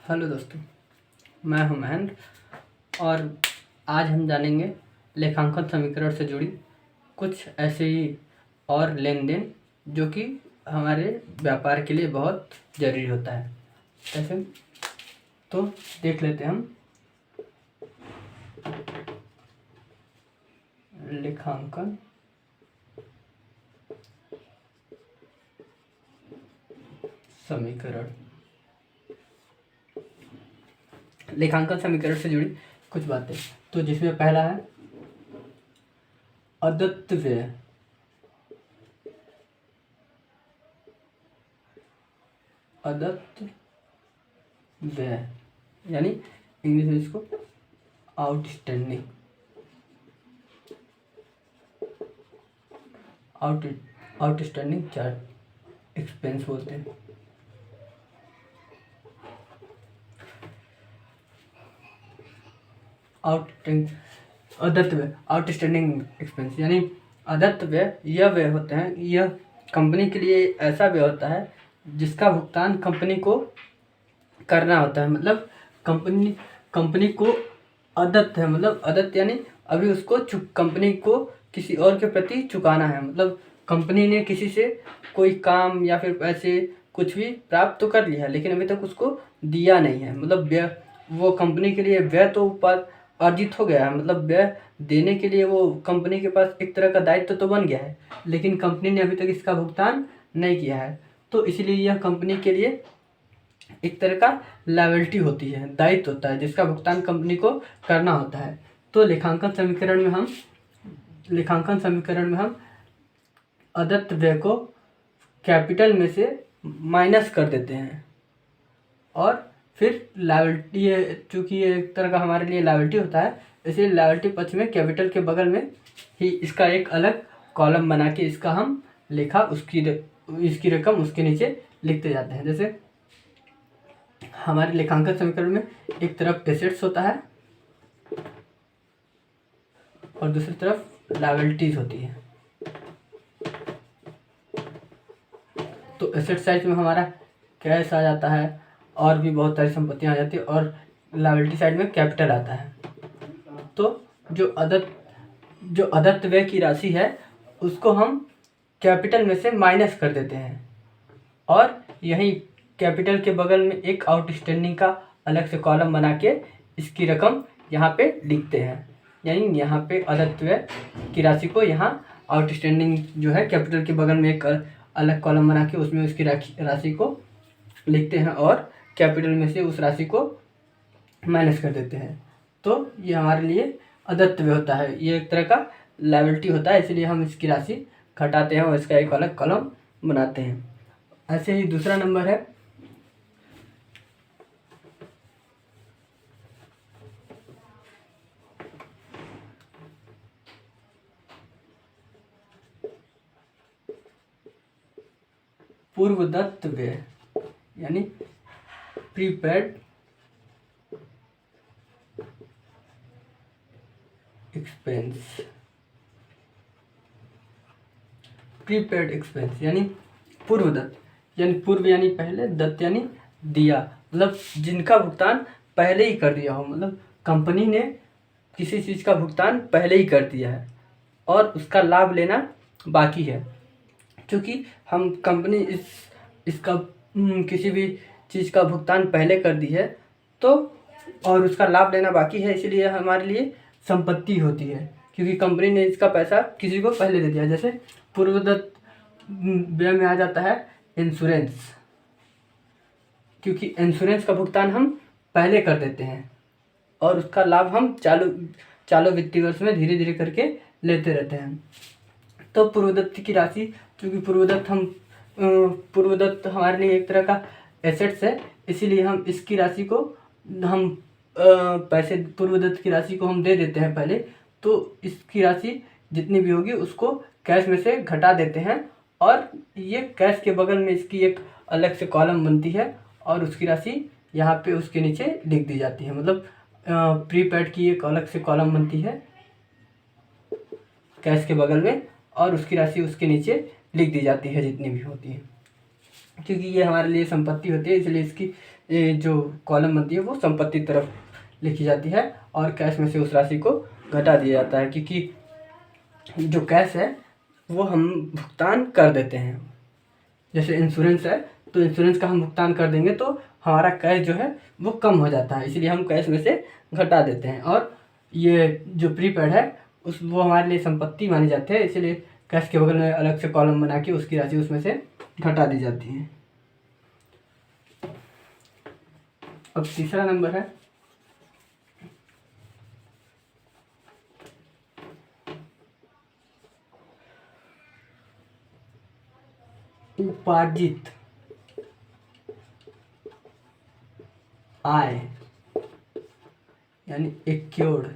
Hello दोस्तों, मैं हूं महेंद्र और आज हम जानेंगे लेखांकन समीकरण से जुड़ी कुछ ऐसे ही और लेन देन जो कि हमारे व्यापार के लिए बहुत ज़रूरी होता है। ऐसे तो देख लेते हैं हम लेखांकन समीकरण लेखांकन समीकरण से जुड़ी कुछ बातें। तो जिसमें पहला है अदत्त व्यय। अदत्त व्यय यानी इंग्लिश में इसको आउटस्टैंडिंग आउटस्टैंडिंग चार्ज एक्सपेंस बोलते हैं। अदत्त व्यय आउटस्टैंडिंग एक्सपेंस यानी अदत्त व्यय यह व्यय होते हैं, यह कंपनी के लिए ऐसा व्यय होता है जिसका भुगतान कंपनी को करना होता है। मतलब कंपनी को अदत्त है, मतलब अदत्त यानी अभी उसको कंपनी को किसी और के प्रति चुकाना है। मतलब कंपनी ने किसी से कोई काम या फिर पैसे कुछ भी प्राप्त तो कर लिया है लेकिन अभी तक उसको दिया नहीं है। मतलब व्यय वो कंपनी के लिए व्यय तो ऊपर अर्जित हो गया है, मतलब व्यय देने के लिए वो कंपनी के पास एक तरह का दायित्व तो बन गया है लेकिन कंपनी ने अभी तक इसका भुगतान नहीं किया है। तो इसलिए यह कंपनी के लिए एक तरह का लायबिलिटी होती है, दायित्व होता है जिसका भुगतान कंपनी को करना होता है। तो लेखांकन समीकरण में हम अदत्त व्यय को कैपिटल में से माइनस कर देते हैं और फिर लायबिलिटी है, चूँकि ये एक तरह का हमारे लिए लायबिलिटी होता है इसलिए लायबिलिटी पक्ष में कैपिटल के बगल में ही इसका एक अलग कॉलम बना के इसका हम लेखा इसकी रकम उसके नीचे लिखते जाते हैं। जैसे हमारे लेखांकन समीकरण में एक तरफ एसेट्स होता है और दूसरी तरफ लायबिलिटीज होती है। तो एसेट साइड में हमारा कैश आ जाता है और भी बहुत सारी संपत्तियां आ जाती है और लायबिलिटी साइड में कैपिटल आता है। तो जो अदत्त व्यय की राशि है उसको हम कैपिटल में से माइनस कर देते हैं और यही कैपिटल के बगल में एक आउटस्टैंडिंग का अलग से कॉलम बना के इसकी रकम यहाँ पे लिखते हैं। यानी यहाँ पे अदत्त व्यय की राशि को यहाँ आउटस्टैंडिंग जो है कैपिटल के बगल में एक अलग कॉलम बना के उसमें उसकी राशि को लिखते हैं और कैपिटल में से उस राशि को माइनस कर देते हैं। तो ये हमारे लिए अदत्त व्यय होता है, ये एक तरह का लायबिलिटी होता है इसलिए हम इसकी राशि घटाते हैं और इसका एक अलग कॉलम बनाते हैं। ऐसे ही दूसरा नंबर है पूर्वदत्त व्यय यानी प्रीपेड एक्सपेंस। प्रीपेड एक्सपेंस यानी पूर्वदत्त यानी पूर्व यानी पहले, दत्त यानी दिया, मतलब जिनका भुगतान पहले ही कर दिया हो। मतलब कंपनी ने किसी चीज़ का भुगतान पहले ही कर दिया है और उसका लाभ लेना बाकी है। क्योंकि हम कंपनी इसका किसी भी चीज़ का भुगतान पहले कर दी है तो और उसका लाभ लेना बाकी है, इसलिए हमारे लिए संपत्ति होती है क्योंकि कंपनी ने इसका पैसा किसी को पहले दे दिया। जैसे पूर्वदत्त व्यय में आ जाता है इंश्योरेंस, क्योंकि इंश्योरेंस का भुगतान हम पहले कर देते हैं और उसका लाभ हम चालू वित्तीय वर्ष में धीरे धीरे करके लेते रहते हैं। तो पूर्वदत्त की राशि, क्योंकि पूर्वदत्त हमारे लिए एक तरह का एसेट्स है इसीलिए हम इसकी राशि को हम पैसे पूर्वदत्त की राशि को हम दे देते हैं पहले। तो इसकी राशि जितनी भी होगी उसको कैश में से घटा देते हैं और ये कैश के बगल में इसकी एक अलग से कॉलम बनती है और उसकी राशि यहाँ पे उसके नीचे लिख दी जाती है। मतलब प्रीपेड की एक अलग से कॉलम बनती है कैश के बगल में और उसकी राशि उसके नीचे लिख दी जाती है जितनी भी होती है। क्योंकि ये हमारे लिए संपत्ति होती है, इसलिए इसकी जो कॉलम बनती है वो संपत्ति तरफ लिखी जाती है और कैश में से उस राशि को घटा दिया जाता है, क्योंकि जो कैश है वो हम भुगतान कर देते हैं। जैसे इंश्योरेंस है तो इंश्योरेंस का हम भुगतान कर देंगे तो हमारा कैश जो है वो कम हो जाता है, इसलिए हम कैश में से घटा देते हैं। और ये जो प्रीपेड है वो हमारे लिए संपत्ति मानी जाती है, इसलिए कैश के बगल में अलग से कॉलम बना के उसकी राशि उसमें से घटा दी जाती है। अब तीसरा नंबर है उपार्जित आय, यानी एक्योर्ड